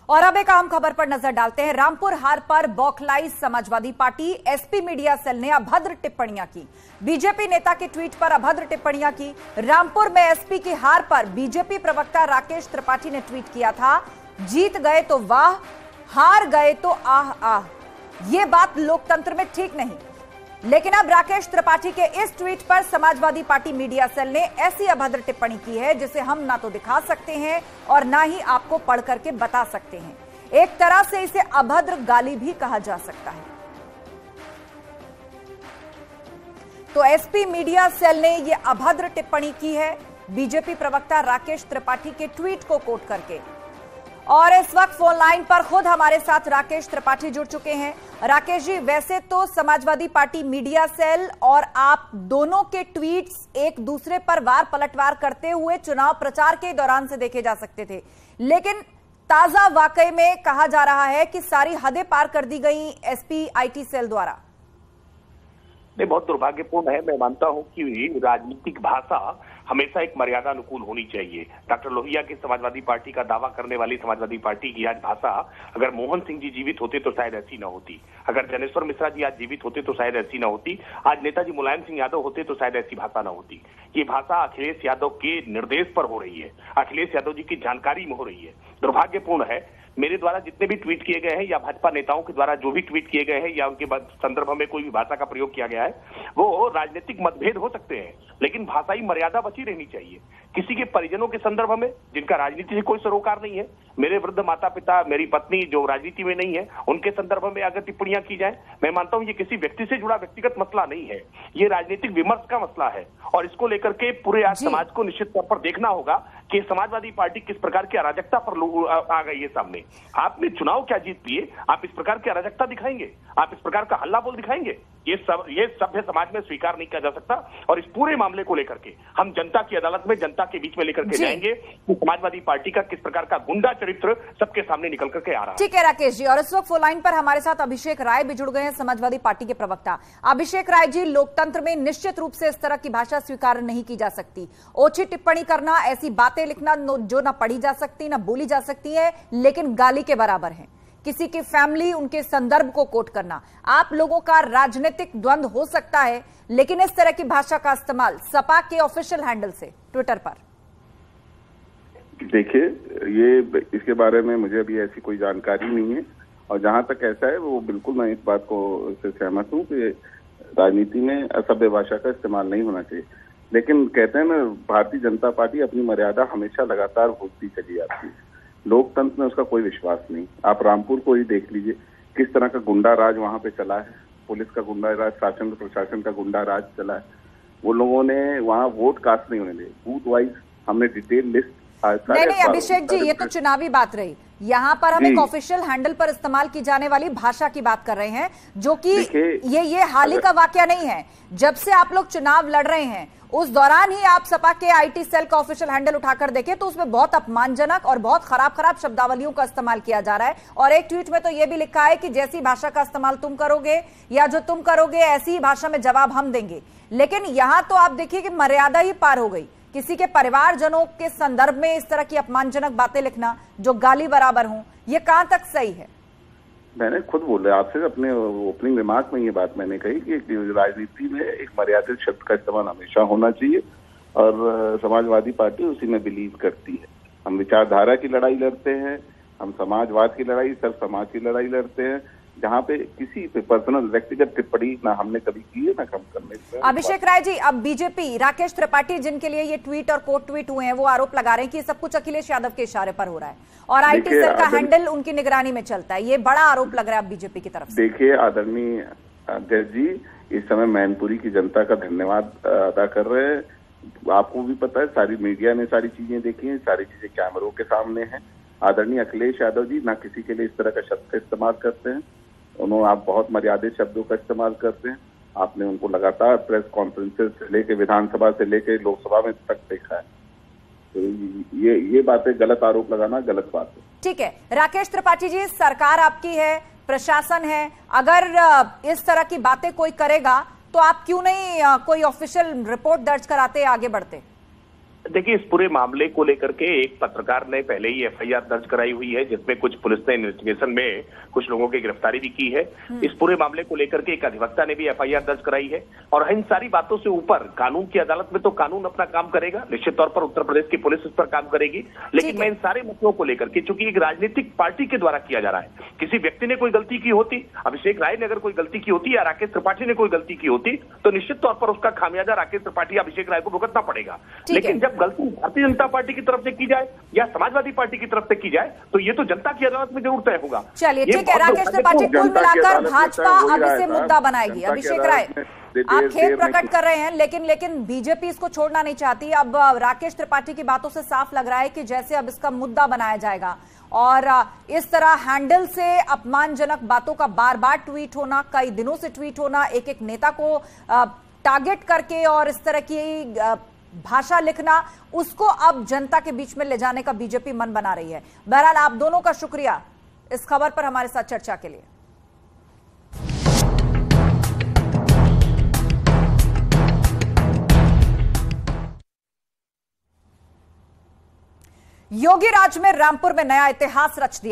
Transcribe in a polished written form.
और अब एक अहम खबर पर नजर डालते हैं। रामपुर हार पर बौखलाई Samajwadi Party. SP media cell ने अभद्र टिप्पणियां की। बीजेपी नेता के ट्वीट पर अभद्र टिप्पणियां की। रामपुर में एसपी की हार पर बीजेपी प्रवक्ता राकेश त्रिपाठी ने ट्वीट किया था, जीत गए तो वाह, हार गए तो आह आह। ये बात लोकतंत्र में ठीक नहीं। लेकिन अब राकेश त्रिपाठी के इस ट्वीट पर समाजवादी पार्टी मीडिया सेल ने ऐसी अभद्र टिप्पणी की है जिसे हम ना तो दिखा सकते हैं और ना ही आपको पढ़ करके बता सकते हैं। एक तरह से इसे अभद्र गाली भी कहा जा सकता है। तो एसपी मीडिया सेल ने यह अभद्र टिप्पणी की है बीजेपी प्रवक्ता राकेश त्रिपाठी के ट्वीट को कोट करके। और इस वक्त फोन लाइन पर खुद हमारे साथ राकेश त्रिपाठी जुड़ चुके हैं। राकेश जी, वैसे तो समाजवादी पार्टी मीडिया सेल और आप दोनों के ट्वीट्स एक दूसरे पर वार पलटवार करते हुए चुनाव प्रचार के दौरान से देखे जा सकते थे, लेकिन ताजा वाकई में कहा जा रहा है कि सारी हदें पार कर दी गई एसपी आईटी सेल द्वारा। नहीं, बहुत दुर्भाग्यपूर्ण है। मैं मानता हूं कि राजनीतिक भाषा हमेशा एक मर्यादा अनुकूल होनी चाहिए। डॉक्टर लोहिया की समाजवादी पार्टी का दावा करने वाली समाजवादी पार्टी की आज भाषा, अगर मोहन सिंह जी जीवित होते तो शायद ऐसी ना होती, अगर जनेश्वर मिश्रा जी आज जीवित होते तो शायद ऐसी ना होती, आज नेताजी मुलायम सिंह यादव होते तो शायद ऐसी भाषा ना होती। ये भाषा अखिलेश यादव के निर्देश पर हो रही है, अखिलेश यादव जी की जानकारी में हो रही है। दुर्भाग्यपूर्ण है, मेरे द्वारा जितने भी ट्वीट किए गए हैं या भाजपा नेताओं के द्वारा जो भी ट्वीट किए गए हैं या उनके संदर्भ में कोई भी भाषा का प्रयोग किया गया है, वो राजनीतिक मतभेद हो सकते हैं, लेकिन भाषाई मर्यादा बची रहनी चाहिए। किसी के परिजनों के संदर्भ में जिनका राजनीति से कोई सरोकार नहीं है, मेरे वृद्ध माता पिता, मेरी पत्नी जो राजनीति में नहीं है, उनके संदर्भ में अगर टिप्पणियां की जाए, मैं मानता हूं ये किसी व्यक्ति से जुड़ा व्यक्तिगत मसला नहीं है, ये राजनीतिक विमर्श का मसला है। और इसको लेकर के पूरे आज समाज को निश्चित तौर पर देखना होगा कि समाजवादी पार्टी किस प्रकार की अराजकता पर आ गई है सामने। आपने चुनाव क्या जीत लिए, आप इस प्रकार की अराजकता दिखाएंगे, आप इस प्रकार का हल्ला बोल दिखाएंगे, ये सभ्य समाज में स्वीकार नहीं किया जा सकता। और इस पूरे मामले को लेकर के हम जनता की अदालत में, जनता के बीच में लेकर के जाएंगे कि समाजवादी पार्टी का किस प्रकार का गुंडा चरित्र सबके सामने निकल करके आ रहा है। ठीक है राकेश जी, और इस वक्त फोन लाइन पर हमारे साथ अभिषेक राय भी जुड़ गए हैं, समाजवादी पार्टी के प्रवक्ता। अभिषेक राय जी, लोकतंत्र में निश्चित रूप से इस तरह की भाषा स्वीकार नहीं की जा सकती। ओछी टिप्पणी करना, ऐसी बातें लिखना जो ना पढ़ी जा सकती ना बोली जा सकती है, लेकिन गाली के बराबर है। किसी की फैमिली, उनके संदर्भ को कोट करना, आप लोगों का राजनीतिक द्वंद्व हो सकता है, लेकिन इस तरह की भाषा का इस्तेमाल सपा के ऑफिशियल हैंडल से ट्विटर पर। देखिए, ये इसके बारे में मुझे अभी ऐसी कोई जानकारी नहीं है, और जहां तक ऐसा है वो बिल्कुल मैं इस बात को से सहमत हूं कि राजनीति में असभ्य भाषा का इस्तेमाल नहीं होना चाहिए। लेकिन कहते हैं ना, भारतीय जनता पार्टी अपनी मर्यादा हमेशा लगातार भूलती चली जाती है। लोकतंत्र में उसका कोई विश्वास नहीं। आप रामपुर को ही देख लीजिए, किस तरह का गुंडा राज वहां पे चला है, पुलिस का गुंडा राज, शासन प्रशासन का गुंडा राज चला है। वो लोगों ने वहां वोट कास्ट नहीं होने दिए, बूथ वाइज हमने डिटेल लिस्ट। नहीं अभिषेक जी, ये तो चुनावी बात रही। यहाँ पर हम एक ऑफिशियल हैंडल पर इस्तेमाल की जाने वाली भाषा की बात कर रहे हैं, जो कि ये हाल ही का वाकया नहीं है। जब से आप लोग चुनाव लड़ रहे हैं उस दौरान ही आप सपा के आईटी सेल का ऑफिशियल हैंडल उठाकर देखें तो उसमें बहुत अपमानजनक और बहुत खराब शब्दावलियों का इस्तेमाल किया जा रहा है। और एक ट्वीट में तो यह भी लिखा है कि जैसी भाषा का इस्तेमाल तुम करोगे या जो तुम करोगे ऐसी ही भाषा में जवाब हम देंगे। लेकिन यहां तो आप देखिए कि मर्यादा ही पार हो गई। किसी के परिवारजनों के संदर्भ में इस तरह की अपमानजनक बातें लिखना जो गाली बराबर हों, ये कहां तक सही है? मैंने खुद बोला आपसे, अपने ओपनिंग रिमार्क में ये बात मैंने कही कि राजनीति में एक मर्यादित शब्द का इस्तेमाल हमेशा होना चाहिए, और समाजवादी पार्टी उसी में बिलीव करती है। हम विचारधारा की लड़ाई लड़ते हैं, हम समाजवाद की लड़ाई, सर्व समाज की लड़ाई लड़ते हैं, जहाँ पे किसी पे पर्सनल व्यक्तिगत टिप्पणी ना हमने कभी की है ना कम करने। अभिषेक राय जी, अब बीजेपी राकेश त्रिपाठी जिनके लिए ये ट्वीट और कोट ट्वीट हुए हैं, वो आरोप लगा रहे हैं कि ये सब कुछ अखिलेश यादव के इशारे पर हो रहा है और आईटी सेल का हैंडल उनकी निगरानी में चलता है। ये बड़ा आरोप लग रहा है बीजेपी की तरफ से। देखिए आदरणीय अध्यक्ष जी, इस समय मैनपुरी की जनता का धन्यवाद अदा कर रहे हैं। आपको भी पता है, सारी मीडिया ने सारी चीजें देखी हैं, सारी चीजें कैमरों के सामने हैं। आदरणीय अखिलेश यादव जी ना किसी के लिए इस तरह का शब्द का इस्तेमाल करते हैं, आप बहुत मर्यादित शब्दों का इस्तेमाल करते हैं। आपने उनको लगातार प्रेस कॉन्फ्रेंसेस से लेके विधानसभा से लेके लोकसभा में तक देखा है। तो ये बातें, गलत आरोप लगाना गलत बात है। ठीक है राकेश त्रिपाठी जी, सरकार आपकी है, प्रशासन है, अगर इस तरह की बातें कोई करेगा तो आप क्यों नहीं कोई ऑफिशियल रिपोर्ट दर्ज कराते, आगे बढ़ते? देखिए, इस पूरे मामले को लेकर के एक पत्रकार ने पहले ही एफआईआर दर्ज कराई हुई है, जिसमें कुछ पुलिस ने इन्वेस्टिगेशन में कुछ लोगों की गिरफ्तारी भी की है। इस पूरे मामले को लेकर के एक अधिवक्ता ने भी एफआईआर दर्ज कराई है। और इन सारी बातों से ऊपर कानून की अदालत में तो कानून अपना काम करेगा, निश्चित तौर पर उत्तर प्रदेश की पुलिस इस पर काम करेगी। लेकिन मैं इन सारे मुद्दों को लेकर के, चूंकि एक राजनीतिक पार्टी के द्वारा किया जा रहा है, किसी व्यक्ति ने कोई गलती की होती, अभिषेक राय ने अगर कोई गलती की होती या राकेश त्रिपाठी ने कोई गलती की होती, तो निश्चित तौर पर उसका खामियाजा राकेश त्रिपाठी या अभिषेक राय को भुगतना पड़ेगा। लेकिन जब गलती भारतीय जनता पार्टी की तरफ से की जाए या समाजवादी पार्टी की तरफ से की जाए, तो ये तो जनता की अदालत में जरूर तय होगा। चलिए ठीक है, राकेश त्रिपाठी, कुल मिलाकर भाजपा अब इसे मुद्दा बनाएगी। अभिषेक राय, आप खेद प्रकट कर रहे हैं, लेकिन बीजेपी इसको छोड़ना नहीं चाहती। अब राकेश त्रिपाठी की बातों से साफ लग रहा है कि जैसे अब इसका मुद्दा बनाया जाएगा और इस तरह हैंडल से अपमानजनक बातों का बार बार ट्वीट होना, कई दिनों से ट्वीट होना, एक एक नेता को टारगेट करके और इस तरह की भाषा लिखना, उसको अब जनता के बीच में ले जाने का बीजेपी मन बना रही है। बहरहाल आप दोनों का शुक्रिया इस खबर पर हमारे साथ चर्चा के लिए। योगी राज में रामपुर में नया इतिहास रच दिया।